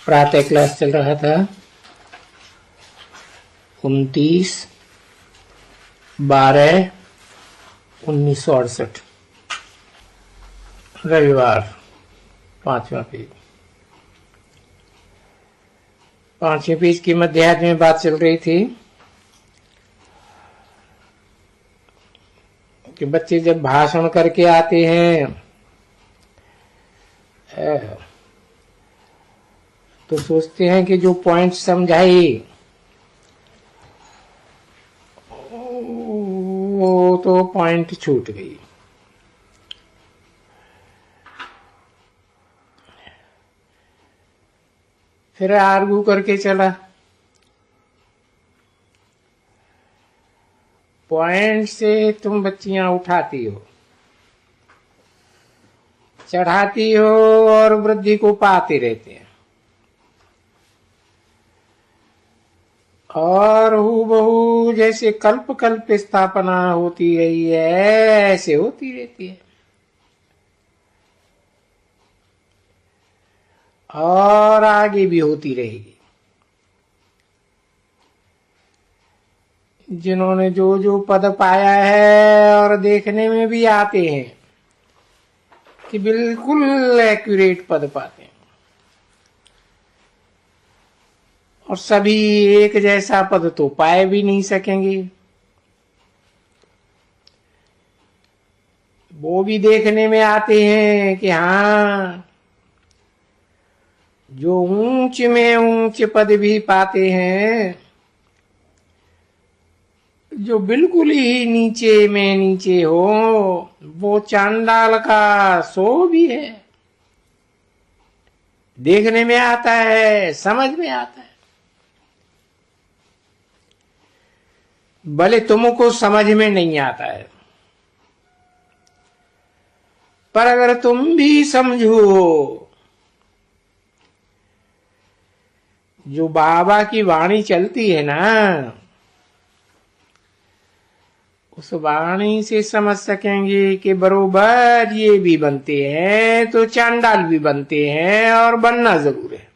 प्रातः क्लास चल रहा था 29/12/1968 रविवार। 5वां पेज। 5वें पेज की मध्याह्न में बात चल रही थी कि बच्चे जब भाषण करके आते हैं तो सोचते हैं कि जो पॉइंट समझाई वो तो पॉइंट छूट गई। फिर आर्गू करके चला। पॉइंट से तुम बच्चियां उठाती हो, चढ़ाती हो और वृद्धि को पाते रहते हैं और हूबहू जैसे कल्प कल्प स्थापना होती रही है ऐसे होती रहती है और आगे भी होती रहेगी। जिन्होंने जो जो पद पाया है और देखने में भी आते हैं कि बिल्कुल एक्यूरेट पद पाते हैं और सभी एक जैसा पद तो पाए भी नहीं सकेंगे। वो भी देखने में आते हैं कि हाँ, जो ऊंच में ऊंच पद भी पाते हैं, जो बिल्कुल ही नीचे में नीचे हो वो चांडाल का सो भी है। देखने में आता है, समझ में आता है। भले तुमको समझ में नहीं आता है, पर अगर तुम भी समझो, जो बाबा की वाणी चलती है ना, उस वाणी से समझ सकेंगे कि बरोबर ये भी बनते हैं तो चांडाल भी बनते हैं और बनना जरूर है।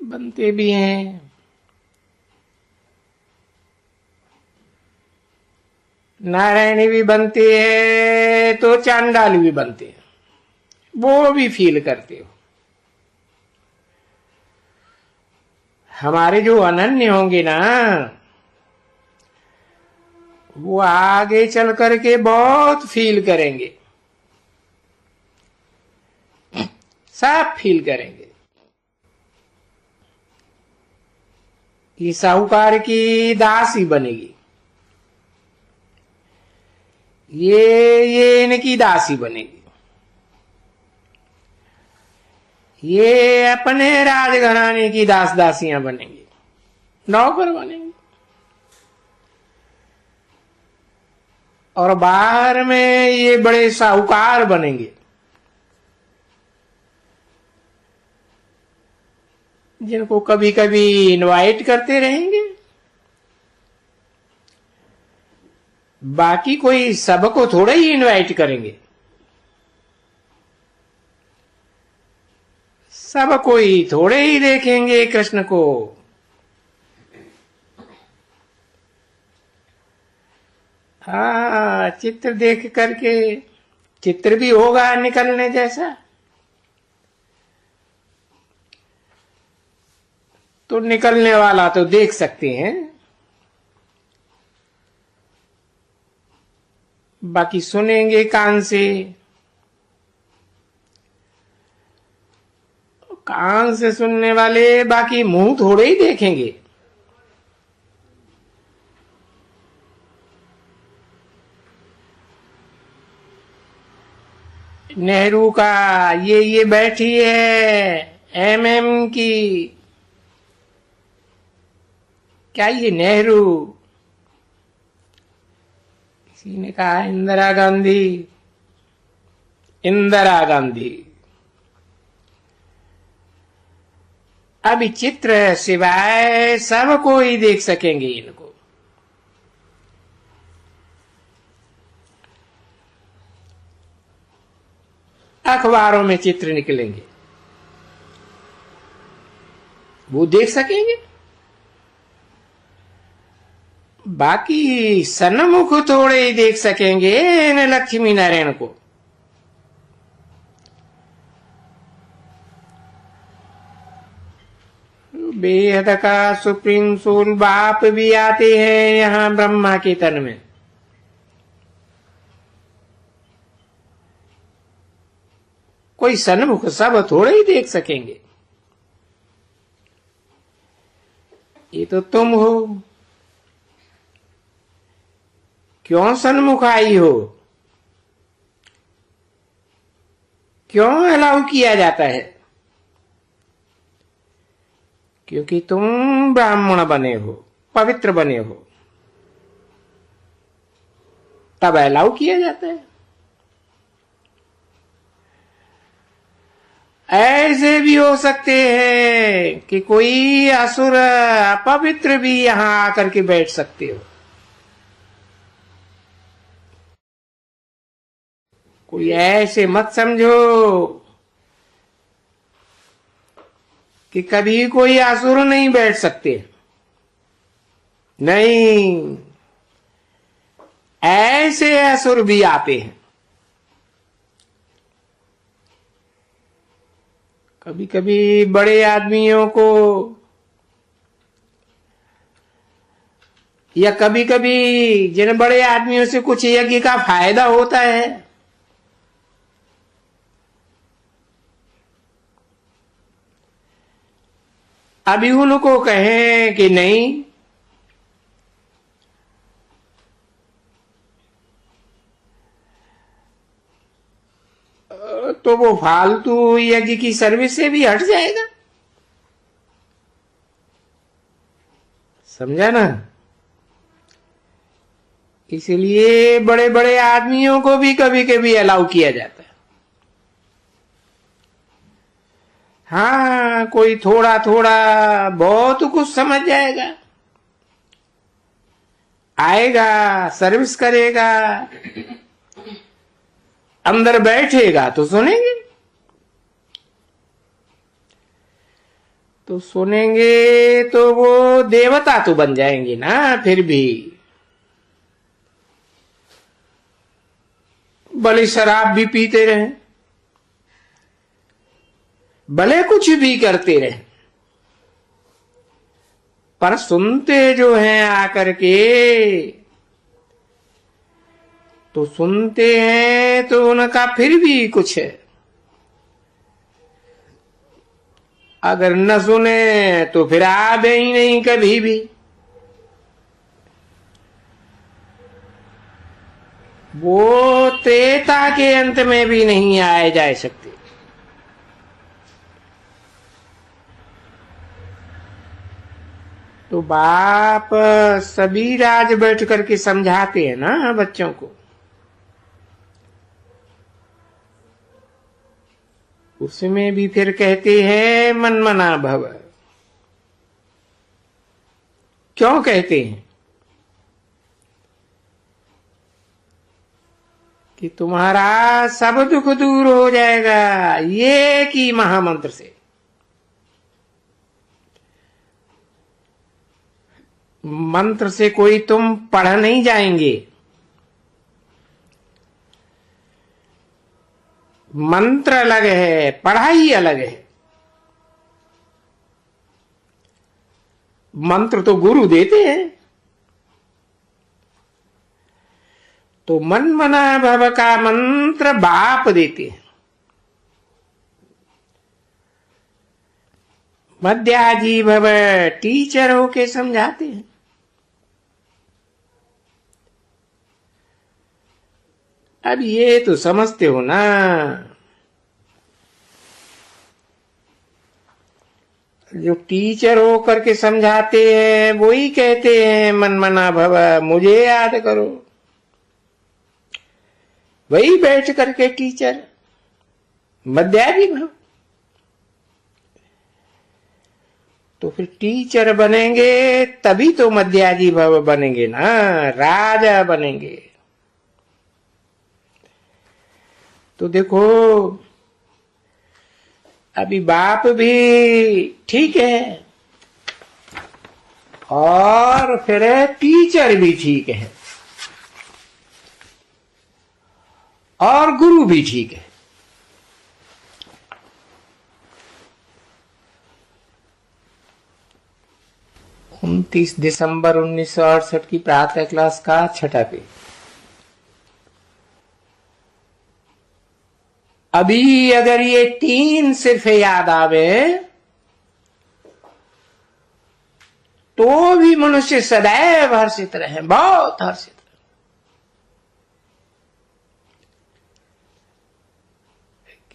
बनते भी हैं। नारायणी भी बनते हैं तो चांडाल भी बनते हैं, वो भी फील करते हो। हमारे जो अनन्य होंगे ना, वो आगे चल करके बहुत फील करेंगे, सब फील करेंगे। ये साहूकार की दासी बनेगी, ये इनकी दासी बनेगी, ये अपने राजघराने की दास दासियां बनेंगी, नौकर बनेंगी। और बाहर में ये बड़े साहूकार बनेंगे, जिनको कभी कभी इनवाइट करते रहेंगे। बाकी कोई सबको थोड़ा ही इनवाइट करेंगे, सब कोई थोड़े ही देखेंगे कृष्ण को। हाँ, चित्र देख करके, चित्र भी होगा निकलने जैसा तो निकलने वाला तो देख सकते हैं, बाकी सुनेंगे कान से। कान से सुनने वाले बाकी मुंह थोड़े ही देखेंगे। नेहरू का ये बैठी है एमएम की, क्या ये नेहरू? किसी ने कहा इंदिरा गांधी। इंदिरा गांधी। अभी चित्र सिवाय सब कोई देख सकेंगे इनको। अखबारों में चित्र निकलेंगे, वो देख सकेंगे। बाकी सन्मुख थोड़े ही देख सकेंगे इन लक्ष्मी नारायण को। बेहद का सुप्रीम सोल बाप भी आते हैं यहां ब्रह्मा के तन में। कोई सन्मुख सब थोड़े ही देख सकेंगे। ये तो तुम हो, क्यों सन्मुख आई हो, क्यों अलाउ किया जाता है? क्योंकि तुम ब्राह्मण बने हो, पवित्र बने हो, तब अलाउ किया जाता है। ऐसे भी हो सकते हैं कि कोई असुर अपवित्र भी यहां आकर के बैठ सकते हो। कोई ऐसे मत समझो कि कभी कोई असुर नहीं बैठ सकते। नहीं, ऐसे असुर भी आते हैं। कभी कभी बड़े आदमियों को, या कभी कभी जिन बड़े आदमियों से कुछ यज्ञ का फायदा होता है, अभी उनको कहें कि नहीं, तो वो फालतू यज्ञ की सर्विस से भी हट जाएगा। समझा ना? इसलिए बड़े बड़े आदमियों को भी कभी कभी अलाउ किया जाता है। हाँ, कोई थोड़ा थोड़ा बहुत कुछ समझ जाएगा, आएगा, सर्विस करेगा, अंदर बैठेगा तो सुनेंगे। तो सुनेंगे तो वो देवता तो बन जाएंगे ना। फिर भी भले शराब भी पीते रहे, भले कुछ भी करते रहे, पर सुनते जो हैं आकर के, तो सुनते हैं तो उनका फिर भी कुछ है। अगर न सुने तो फिर आवे ही नहीं कभी भी। वो त्रेता के अंत में भी नहीं आए जा सकते। तो बाप सभी राज बैठ करके समझाते हैं ना बच्चों को। उसमें भी फिर कहते हैं मन मना भव। क्यों कहते हैं? कि तुम्हारा सब दुख दूर हो जाएगा ये की महामंत्र से। मंत्र से कोई तुम पढ़ नहीं जाएंगे। मंत्र अलग है, पढ़ाई अलग है। मंत्र तो गुरु देते हैं। तो मन मना भव का मंत्र बाप देते हैं। मध्याजी भव टीचर होके समझाते हैं। अब ये तो समझते हो ना, जो टीचर हो करके समझाते हैं वही कहते हैं मन मना भव, मुझे याद करो। वही बैठ करके टीचर मध्याजी भव। तो फिर टीचर बनेंगे तभी तो मध्याजी भव बनेंगे ना, राजा बनेंगे। तो देखो अभी बाप भी ठीक है और फिर टीचर भी ठीक है और गुरु भी ठीक है। 29 दिसंबर 1968 की प्रातः क्लास का छठा पेज। अभी अगर ये 3 सिर्फ याद आवे तो भी मनुष्य सदैव हर्षित रहे, बहुत हर्षित रहे।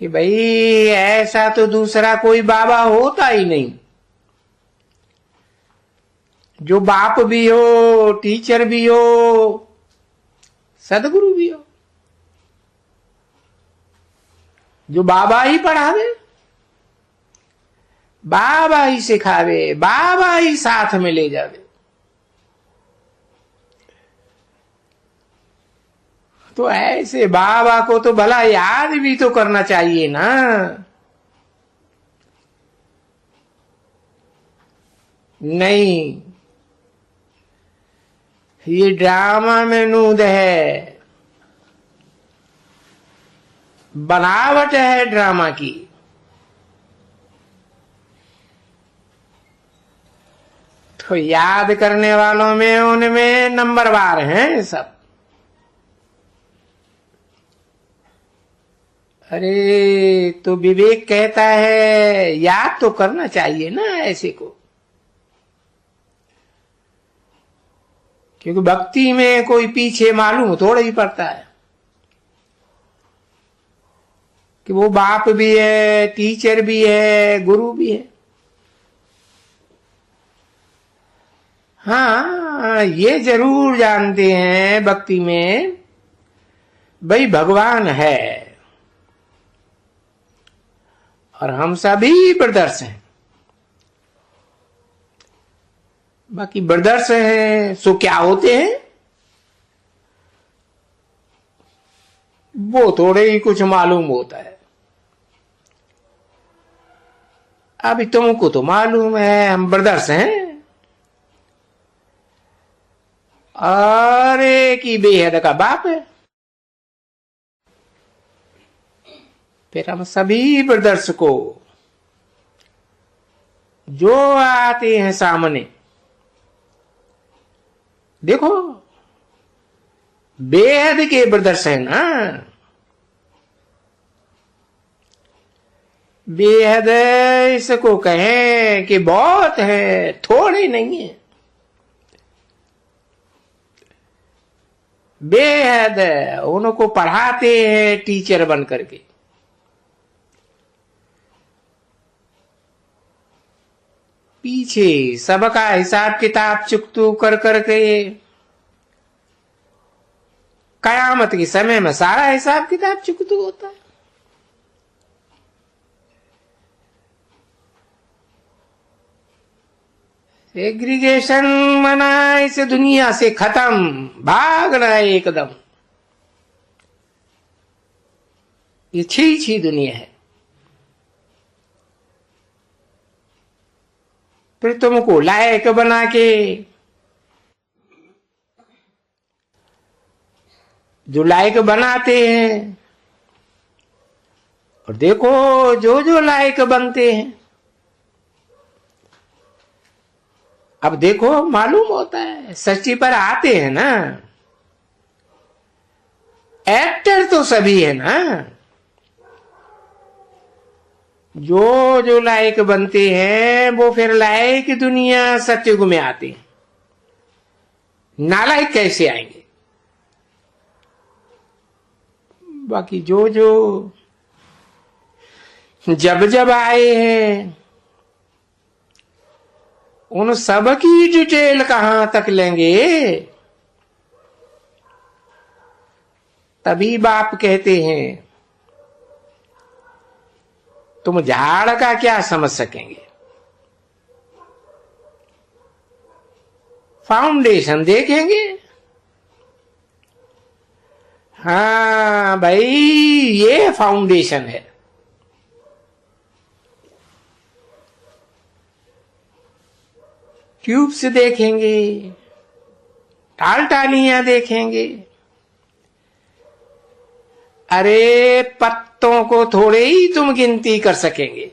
कि भाई ऐसा तो दूसरा कोई बाबा होता ही नहीं, जो बाप भी हो, टीचर भी हो, सदगुरु भी हो, जो बाबा ही पढ़ावे, बाबा ही सिखावे, बाबा ही साथ में ले जावे। तो ऐसे बाबा को तो भला याद भी तो करना चाहिए ना। नहीं, ये ड्रामा में नूद है, बनावट है ड्रामा की। तो याद करने वालों में उनमें नंबरवार हैं सब। अरे तो विवेक कहता है याद तो करना चाहिए ना ऐसे को, क्योंकि भक्ति में कोई पीछे मालूम थोड़ा ही पड़ता है कि वो बाप भी है, टीचर भी है, गुरु भी है। हाँ, ये जरूर जानते हैं भक्ति में भाई भगवान है और हम सभी ब्रदर्स हैं। बाकी ब्रदर्स हैं सो क्या होते हैं वो थोड़े ही कुछ मालूम होता है। अभी तुमको तो मालूम है हम ब्रदर्स हैं और एक ही बेहद का बाप है। फिर हम सभी ब्रदर्स को जो आते हैं सामने, देखो बेहद के ब्रदर्स हैं ना, बेहद इसको कहें कि बहुत है, थोड़े नहीं है, बेहद उनको पढ़ाते हैं टीचर बन करके। पीछे सबका हिसाब किताब चुकतू कर करके कयामत के समय में सारा हिसाब किताब चुकतू होता है। एग्रीगेशन मना इस दुनिया से खत्म, भागना है एकदम। ये छी दुनिया है। फिर तुमको लायक बना के जो लायक बनाते हैं, और देखो जो जो लायक बनते हैं, अब देखो मालूम होता है सच्ची पर आते हैं ना। एक्टर तो सभी है ना, जो जो लायक बनते हैं वो फिर लायक दुनिया सत्युग में आते हैं। नालायक कैसे आएंगे? बाकी जो जो जब जब आए हैं उन सब की डिटेल कहां तक लेंगे? तभी बाप कहते हैं तुम झाड़ का क्या समझ सकेंगे, फाउंडेशन देखेंगे। हाँ भाई ये फाउंडेशन है। ट्यूब्स देखेंगे, टाल टालियां देखेंगे। अरे पत्तों को थोड़े ही तुम गिनती कर सकेंगे।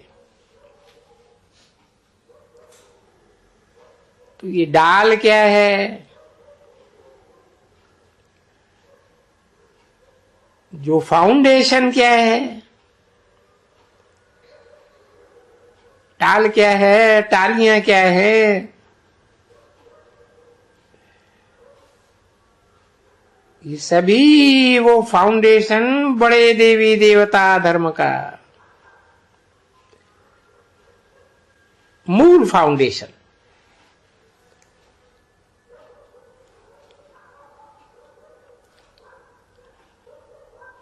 तो ये डाल क्या है? जो फाउंडेशन क्या है? टाल क्या है? टालियां क्या है? ये सभी वो फाउंडेशन बड़े देवी देवता धर्म का मूल फाउंडेशन।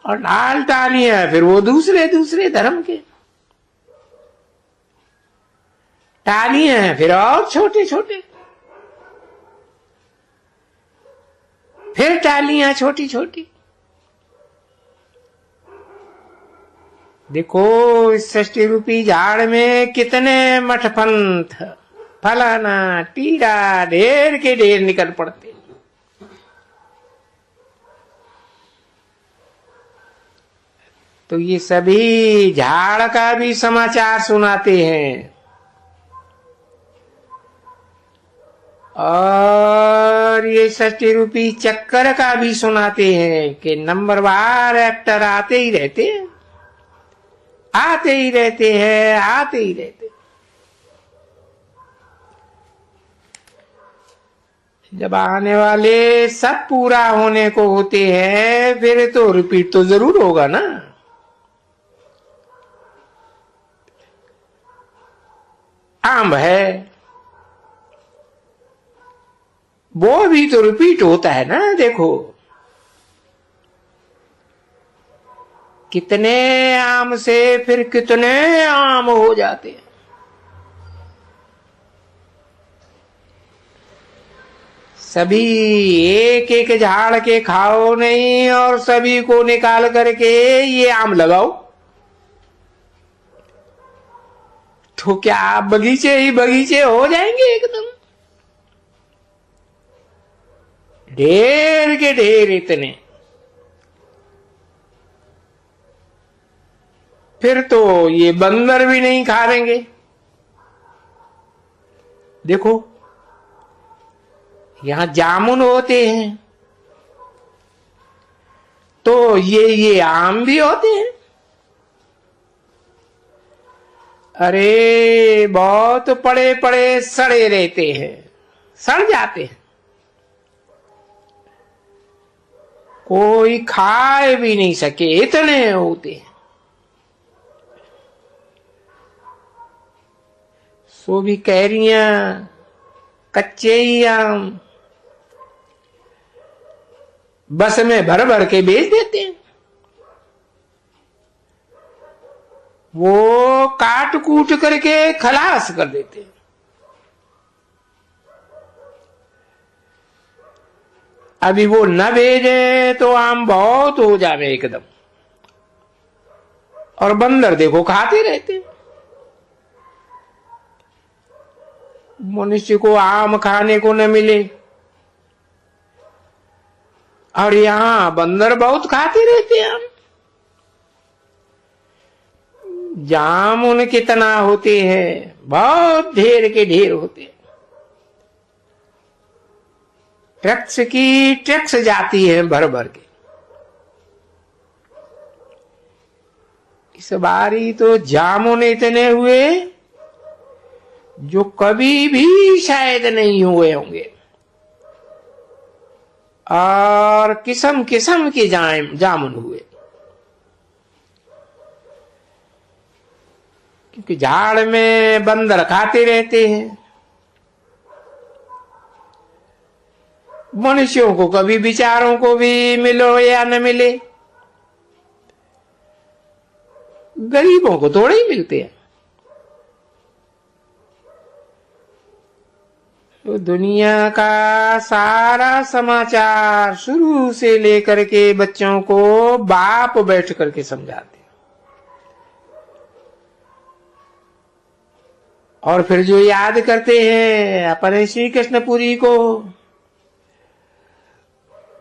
और डाल टालियां फिर वो दूसरे दूसरे धर्म के। टालियां फिर और छोटे छोटे, फिर टालियां छोटी छोटी। देखो इस षष्ठी रूपी झाड़ में कितने मठपंथ, फलाना टीरा ढेर के ढेर निकल पड़ते। तो ये सभी झाड़ का भी समाचार सुनाते हैं और ये षष्ठी रूपी चक्कर का भी सुनाते हैं कि नंबरवार एक्टर आते ही रहते हैं, आते ही रहते हैं, आते ही रहते। जब आने वाले सब पूरा होने को होते हैं फिर तो रिपीट तो जरूर होगा ना। आम है वो भी तो रिपीट होता है ना। देखो कितने आम से फिर कितने आम हो जाते हैं। सभी एक एक झाड़ के खाओ नहीं और सभी को निकाल करके ये आम लगाओ तो क्या बगीचे ही बगीचे हो जाएंगे एकदम। ढेर के ढेर इतने। फिर तो ये बंदर भी नहीं खा लेंगे। देखो यहां जामुन होते हैं तो ये आम भी होते हैं। अरे बहुत पड़े पड़े सड़े रहते हैं, सड़ जाते हैं, कोई खाए भी नहीं सके इतने होते हैं। सो भी कैरियां, कच्चे ही आम बस में भर भर के बेच देते हैं। वो काट कूट करके खलास कर देते हैं। अभी वो न भेजे तो आम बहुत हो जावे एकदम। और बंदर देखो खाते रहते। मनुष्य को आम खाने को न मिले और यहां बंदर बहुत खाते रहते हैं आम। जामुन कितना होते हैं, बहुत ढेर के ढेर होते हैं। ट्रक्स की ट्रक्स जाती है भर भर के। इस बारी तो जामुन इतने हुए जो कभी भी शायद नहीं हुए होंगे। और किस्म किस्म के जामुन हुए क्योंकि झाड़ में बंदर खाते रहते हैं। मनुष्यों को कभी विचारों को भी मिलो या न मिले, गरीबों को थोड़े ही मिलते हैं। तो दुनिया का सारा समाचार शुरू से लेकर के बच्चों को बाप बैठ करके समझाते और फिर जो याद करते हैं अपने श्री कृष्णपुरी को,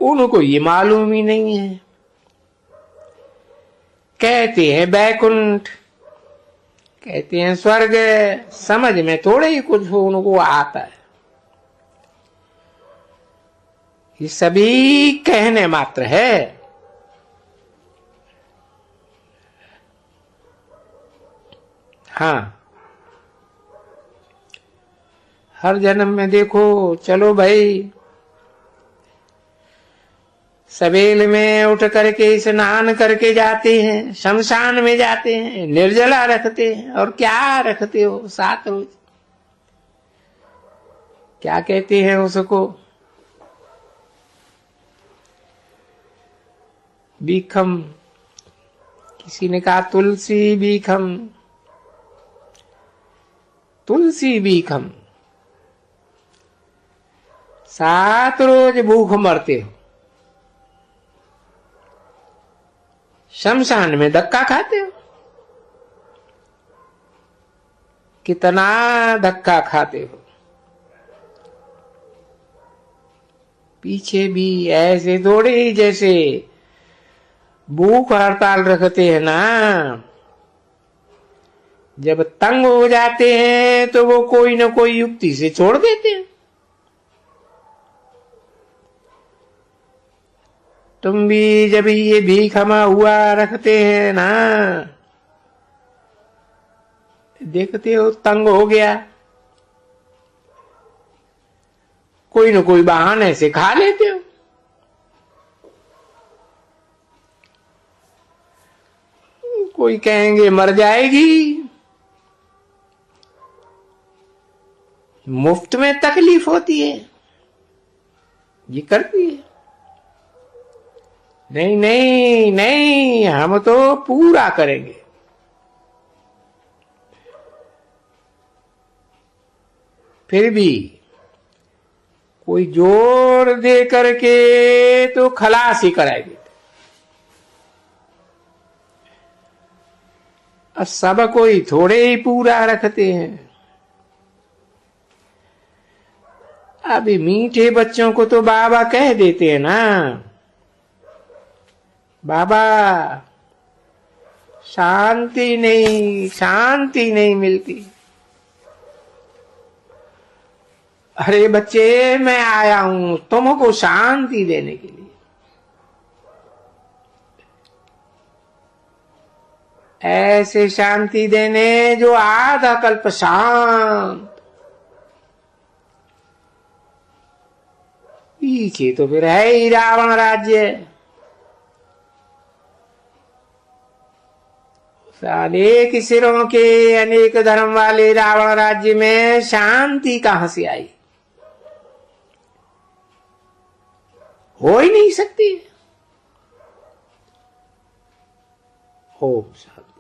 उनको ये मालूम ही नहीं है। कहते हैं बैकुंठ, कहते हैं स्वर्ग, समझ में थोड़े ही कुछ उनको आता है। ये सभी कहने मात्र है। हाँ, हर जन्म में देखो, चलो भाई सवेल में उठ करके स्नान करके जाते हैं, शमशान में जाते हैं, निर्जला रखते हैं। और क्या रखते हो 7 रोज? क्या कहते हैं उसको? बीखम, किसी ने कहा तुलसी बीखम, तुलसी बीखम। 7 रोज भूख मरते हो, शमशान में धक्का खाते हो। कितना धक्का खाते हो। पीछे भी ऐसे दौड़े जैसे भूख हड़ताल रखते हैं ना। जब तंग हो जाते हैं तो वो कोई न कोई युक्ति से छोड़ देते हैं। तुम भी जब ये भीखमा हुआ रखते हैं ना, देखते हो तंग हो गया, कोई न कोई बहाने से खा लेते हो। कोई कहेंगे मर जाएगी, मुफ्त में तकलीफ होती है, ये करती है। नहीं नहीं नहीं, हम तो पूरा करेंगे। फिर भी कोई जोर दे करके तो खलास ही कराएगी। अब सब कोई थोड़े ही पूरा रखते हैं। अभी मीठे बच्चों को तो बाबा कह देते हैं ना, बाबा शांति नहीं मिलती। अरे बच्चे, मैं आया हूं तुमको शांति देने के लिए। ऐसे शांति देने जो आधा कल्प शांत। पीछे तो फिर है ही रावण राज्य। अनेक सिरों के अनेक धर्म वाले रावण राज्य में शांति कहां से आई? हो ही नहीं सकती। ओम शांति।